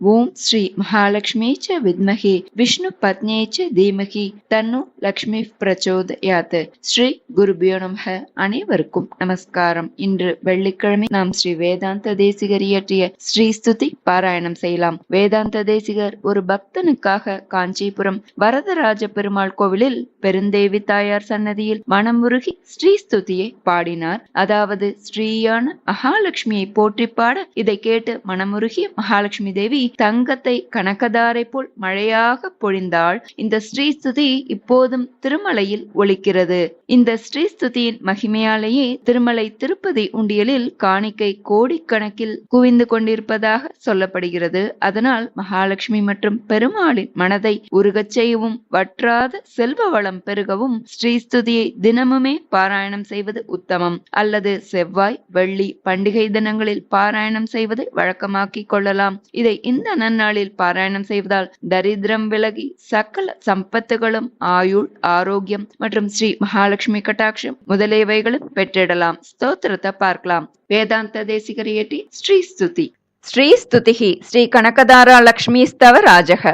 ஓம் ஸ்ரீ மகாலட்சுமி ச வித்மஹே விஷ்ணு பத்னியே ச தீமஹி தன்னு லக்ஷ்மி பிரச்சோதயாத். ஸ்ரீ குருபியோ நமஹ. அனைவருக்கும் நமஸ்காரம். இன்று வெள்ளிக்கிழமை நாம் ஸ்ரீ வேதாந்த தேசிகர் இயற்றிய ஸ்ரீ ஸ்துதி பாராயணம் செய்யலாம். வேதாந்த தேசிகர் ஒரு பக்தனுக்காக காஞ்சிபுரம் வரதராஜ பெருமாள் கோவிலில் பெருந்தேவி தாயார் சன்னதியில் மனமுருகி ஸ்ரீ ஸ்துதியை பாடினார். அதாவது ஸ்ரீயான மகாலட்சுமியை போற்றி பாட இதை கேட்டு மனமுருகிய மகாலட்சுமி தேவி தங்கத்தை கனகதாரை போல் மழையாக பொழிந்தாள். இந்த ஸ்ரீஸ்துதி இப்போதும் திருமலையில் ஒலிக்கிறது. இந்த ஸ்ரீஸ்துதியின் மகிமையாலேயே திருமலை திருப்பதி உண்டியலில் காணிக்கை கோடிக்கணக்கில் குவிந்து கொண்டிருப்பதாக சொல்லப்படுகிறது. அதனால் மகாலட்சுமி மற்றும் பெருமாளின் மனதை உருகச் செய்யவும் வற்றாத செல்வ வளம் பெருகவும் ஸ்ரீஸ்துதியை தினமுமே பாராயணம் செய்வது உத்தமம். அல்லது செவ்வாய் வெள்ளி பண்டிகை தினங்களில் பாராயணம் செய்வது வழக்கமாக்கிக் கொள்ளலாம். இதை இந்த நன்னாளில் பாராயணம் செய்வதால் தரித்திரம் விலகி சகல சம்பத்துகளும் ஆயுள் ஆரோக்கியம் மற்றும் ஸ்ரீ மகாலட்சுமி கட்டாட்சம் முதலியவைகளும் பெற்றிடலாம். ஸ்தோத்திரத்தை பார்க்கலாம். வேதாந்த தேசிகர் இயற்றி ஸ்ரீ ஸ்துதி. ஸ்ரீ ஸ்துதிஹி ஸ்ரீ கனகதாரா லக்ஷ்மி ஸ்தவ ராஜக.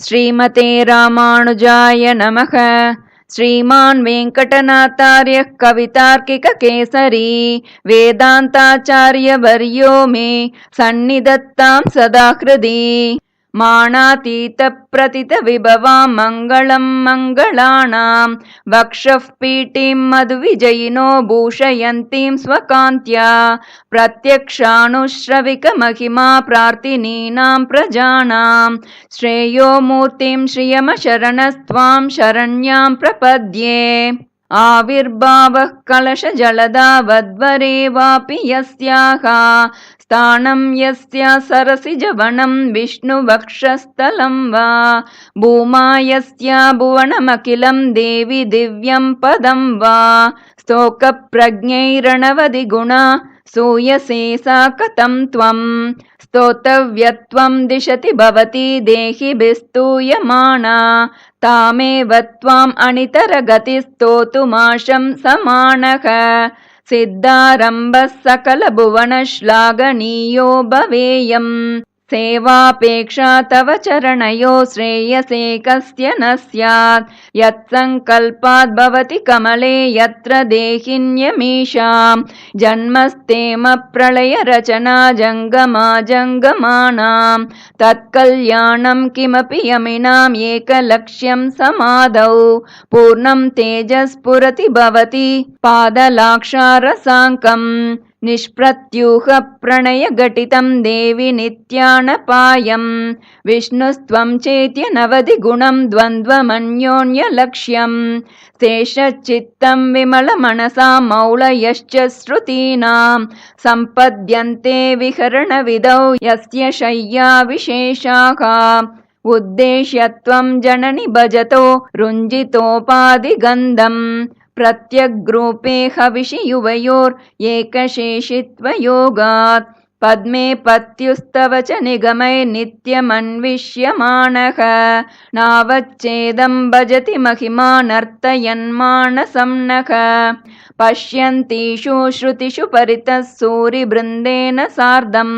ஸ்ரீமதே ராமானுஜாய நமக. श्रीमान् वेङ्कटनाथार्यः कवितार्किककेसरी वेदान्ताचार्यवर्यो मे सन्निधत्तां सदा हृदि. मानातीतप्रतितविभवां मङ्गलं मङ्गलानां वक्षः पीठीं मधुविजयिनो भूषयन्तीं स्वकान्त्या प्रत्यक्षानुश्रविकमहिमा प्रार्थिनीनां प्रजानां श्रेयो मूर्तिं श्रियमशरणस्त्वां शरण्यां प्रपद्ये. आविर्भावः कलशजलदावद्वरे वापि यस्याः स्थानं यस्या सरसिजवनं विष्णुवक्षस्थलं वा भूमा यस्या भुवनमखिलं देवि दिव्यं पदं वा स्तोकप्रज्ञैरणवधिगुणा सूयसे सा कथं त्वं स्तोतव्यत्वं दिशति भवती देहिभिस्तूयमाना तामेव त्वाम् अनितरगतिस्तोतुमाशं समानः सिद्धारम्भः सकलभुवनश्लाघनीयो भवेयम् सेवापेक्षा तव चरणयो श्रेयसे कस्य न स्यात् यत्सङ्कल्पाद् भवति कमले यत्र देहिन्यमीषां जन्मस्तेम प्रलय रचना जङ्गमा जङ्गमानां तत्कल्याणं किमपि यमिनाम् एकलक्ष्यं समाधौ पूर्णं तेजस्फुरति भवति पादलाक्षारसाङ्कम् निष्प्रत्यूह प्रणय घटितं देवि नित्यानपायं विष्णुस्त्वं चेत्य नवधि गुणं द्वन्द्वमन्योन्य लक्ष्यं शेषचित्तं विमल मनसा मौलयश्च श्रुतीनां सम्पद्यन्ते विहरण विधौ यस्य शय्या विशेषाः उद्देश्यत्वं जननि भजतो रुञ्जितोपाधिगन्धम् प्रत्यग्रूपे हविषि युवयोर् एकशेषित्वयोगात् पद्मे पत्युस्तव च निगमै नित्यमन्विष्यमाणः नावच्चेदं भजति महिमानर्तयन्मानसं नः पश्यन्तीषु श्रुतिषु परितः सूरिवृन्देन सार्धं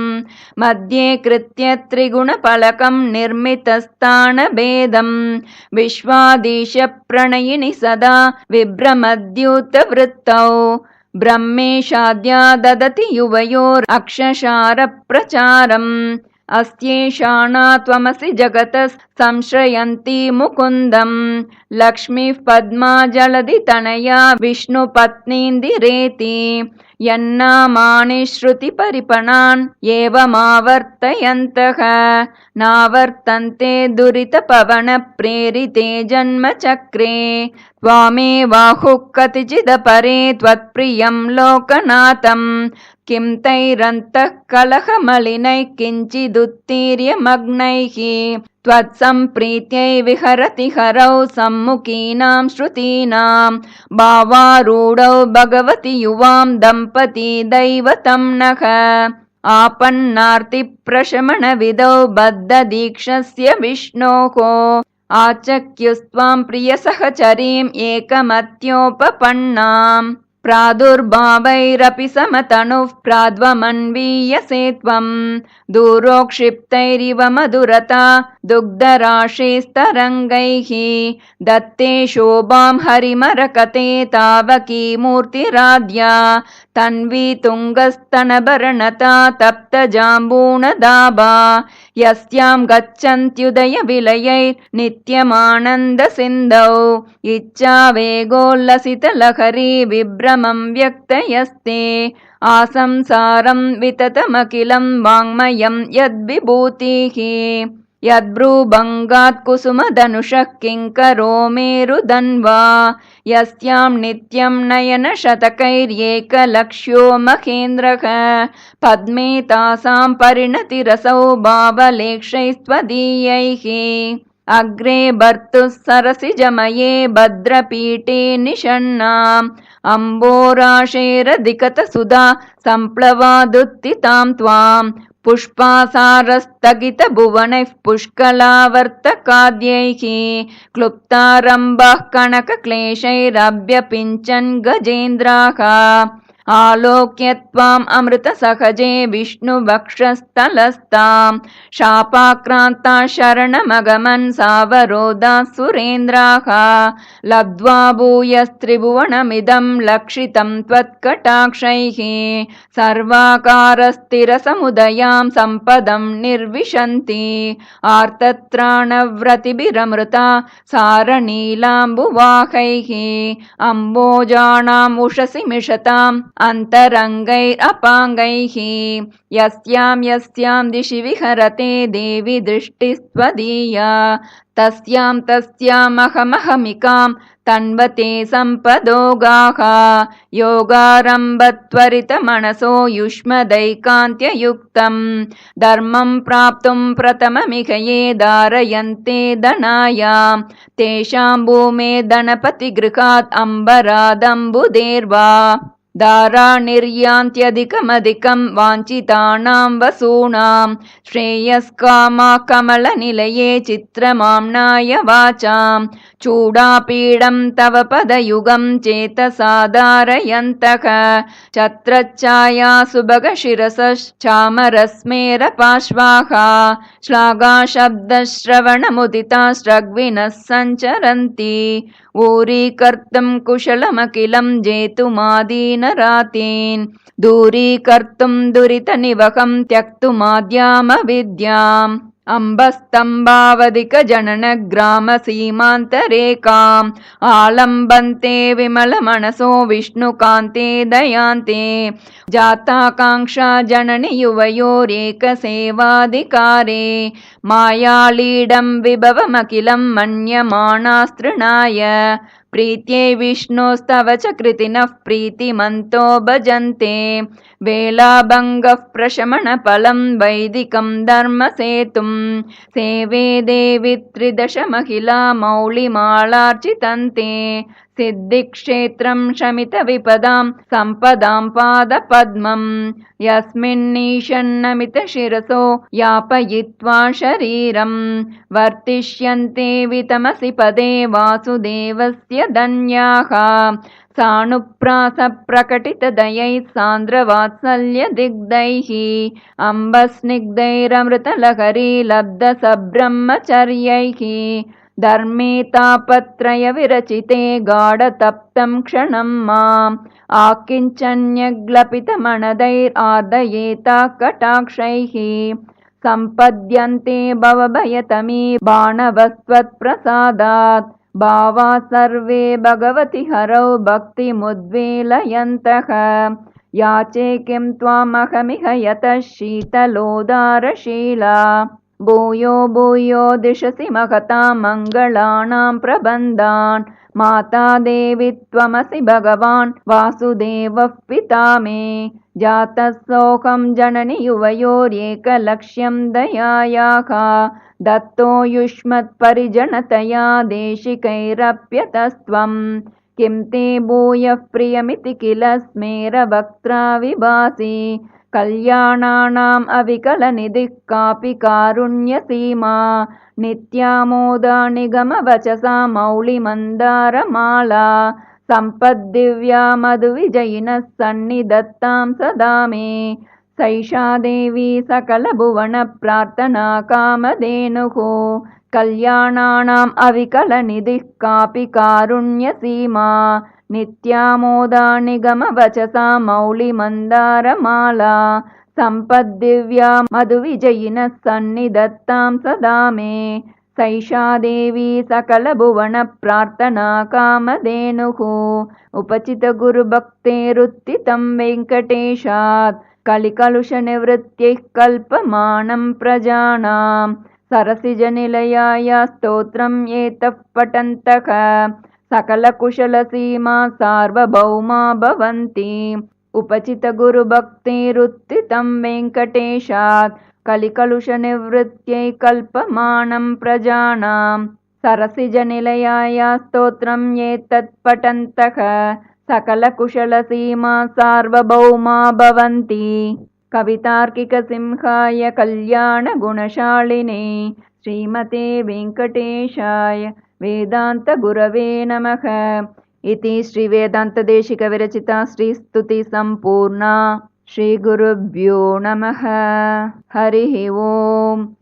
मध्ये कृत्य त्रिगुणफलकं निर्मितस्थानभेदं विश्वाधीश प्रणयिनि सदा विभ्रमद्यूतवृत्तौ ब्रह्मेशाद्या ददति युवयोरक्षशारप्रचारम् अस्येषाणा त्वमसि जगतः संश्रयन्ति मुकुन्दं लक्ष्मीः पद्मा जलधि तनया विष्णुपत्नीन्दिरेति यन्नामानि श्रुतिपरिपणान् एवमावर्तयन्तः नावर्तन्ते दुरितपवनप्रेरिते जन्मचक्रे त्वामेवाहुः कतिचिदपरे त्वत्प्रियं लोकनाथं किं तैरन्तः कलहमलिनैः किञ्चिदुत्तीर्यमग्नैः त्वत्सम्प्रीत्यै विहरति हरौ सम्मुखीनां श्रुतीनां भावारूढौ भगवति युवां दम्पती दैवतं नः आपन्नार्तिप्रशमनविधौ बद्धदीक्षस्य विष्णोः आचक्युस्त्वां प्रियसहचरीम् एकमत्योपपन्नाम् प्रादुर्भावैरपि समतनुः प्राद्वमन्वीयसे त्वं दूरोक्षिप्तैरिव मधुरता दुग्धराशेस्तरङ्गैः दत्ते शोभां हरिमरकते तावकी मूर्तिराद्या तन्वी तुङ्गस्तनभरणता तप्तजाम्बूनदाभा यस्यां गच्छन्त्युदयविलयैर्नित्यमानन्दसिन्धौ इच्छावेगोल्लसितलहरी विभ्रमं व्यक्तयस्ते आसंसारं विततमखिलं वाङ्मयं यद्विभूतिः यद्भ्रूभङ्गात् कुसुमधनुषः किङ्करो मेरुधन्वा यस्यां नित्यं नयनशतकैर्येकलक्ष्यो महेन्द्रः पद्मे तासां परिणतिरसौ भावलेक्षैस्त्वदीयैः अग्रे भर्तुः सरसिजमये भद्रपीठे निषण्णाम् अम्बोराशेरधिकतसुधा सम्प्लवादुत्थितां त्वां पुष्पासारस्थगितभुवनैः पुष्कलावर्तकाद्यैः क्लुप्तारम्भः कनकक्लेशैरभ्यपिञ्चन् गजेन्द्राः आलोक्य त्वाम् अमृतसहजे विष्णुवक्षस्थलस्तां शापाक्रान्ता शरणमगमन् सावरोधाः सुरेन्द्राः लब्ध्वा भूयस्त्रिभुवनमिदं लक्षितं त्वत्कटाक्षैः सर्वाकारस्थिरसमुदयां सम्पदं निर्विशन्ति आर्तत्राणव्रतिभिरमृता सारनीलाम्बुवाहैः अम्बोजानाम् उषसि मिषताम् अन्तरङ्गैरपाङ्गैः यस्यां दिशि विहरते देवि दृष्टिस्त्वदीया तस्यामहमहमिकां तन्वते सम्पदोगाः योगारम्भत्वरितमनसो युष्मदैकान्त्ययुक्तं धर्मं प्राप्तुं प्रथममिह ये धारयन्ते धनायां तेषां भूमे धनपतिगृहात् अम्बरादम्बुधेर्वा दारा निर्यान्त्यधिकमधिकं वाञ्छितानां वसूनां श्रेयस्कामा कमलनिलये चित्रमाम्नाय वाचां चूडापीडं तव पदयुगं चेतसा धारयन्तः छत्रच्छाया सुभगशिरसश्चामरस्मेरपार्श्वाः श्लाघाशब्दश्रवणमुदिता स्रग्विनः सञ्चरन्ति ऊरीकर्तुं कुशलमखिलं जेतुमादीनरातीन् दूरीकर्तुं दुरितनिवहं त्यक्तुमाद्यामविद्याम् अम्बस्तम्भावधिकजननग्रामसीमान्तरेकाम् आलम्बन्ते विमलमनसो विष्णुकान्ते दयान्ते जाताकाङ्क्षा जननि युवयोरेकसेवाधिकारे मायालीडं विभवमखिलं मन्यमानास्तृणाय प्रीत्यै विष्णोस्तव च कृतिनः प्रीतिमन्तो भजन्ते वेलाभङ्गः प्रशमनफलं वैदिकं धर्मसेतुं सेवे देवि त्रिदशमहिला मौलिमालार्चितन्ते सिद्धिक्षेत्रं शमितविपदां सम्पदां पादपद्मं यस्मिन्नीशन्नमितशिरसो यापयित्वा शरीरं वर्तिष्यन्ते वितमसि पदे वासुदेवस्य धन्याः सानुप्रासप्रकटितदयैः सान्द्रवात्सल्यदिग्धैः अम्बस्निग्धैरमृतलहरी लब्धसब्रह्मचर्यैः धर्मे तापत्रयविरचिते गाढतप्तं क्षणं माम् आकिञ्चन्यग्लपितमनदैरार्दयेता कटाक्षैः सम्पद्यन्ते भवभयतमी बाणवस्त्वत्प्रसादात् भावा सर्वे भगवति हरौ भक्तिमुद्वेलयन्तः याचे किं त्वामहमिह यतः शीतलोदारशीला भूयो भूयो दिशसि महतां मङ्गलानां प्रबन्धान् माता देवी त्वमसि भगवान् वासुदेवः पिता मे जातः सोऽहं जननि युवयोरेकलक्ष्यं दयायाः दत्तो युष्मत्परिजनतया देशिकैरप्यतस्त्वं किं ते भूयः प्रियमिति किल स्मेरवक्त्रा विभासि कल्याणानाम् अविकलनिधिः कापि कारुण्यसीमा नित्यामोदा निगमवचसा मौलिमन्दारमाला सम्पद्दिव्या मधुविजयिनः सन्निधत्तां सदा मे। सैषा देवी सकलभुवनप्रार्थना कामधेनुः कल्याणानाम् अविकलनिधिः कापि कारुण्यसीमा। नित्यामोदा निगमवचसा मौलिमन्दारमाला सम्पद्दिव्या मधुविजयिनः सन्निधत्तां सदा मे। सैषा देवी सकलभुवनप्रार्थना कामधेनुः उपचितगुरुभक्तेरुत्थितं वेङ्कटेशात् कलिकलुषनिवृत्त्यैः कल्पमानं प्रजानां। सरसिजनिलयाय स्तोत्रं एतः पठन्तः सकलकुशलसीमा सार्वभौमा भवन्ति। उपचितगुरुभक्तेरुत्थितं वेङ्कटेशात् कलिकलुषनिवृत्त्यै कल्पमानं प्रजानां। सरसिजनिलयाय स्तोत्रं एतत् पठन्तः सकलकुशलसीमा सार्वभौमा भवन्ति। कवितार्किकसिंहाय कल्याणगुणशालिने श्रीमते वेङ्कटेशाय वेदान्तगुरवे नमः। इति श्रीवेदान्तदेशिकविरचिता श्रीस्तुतिसम्पूर्णा। श्रीगुरुभ्यो नमः। हरिः ओम्।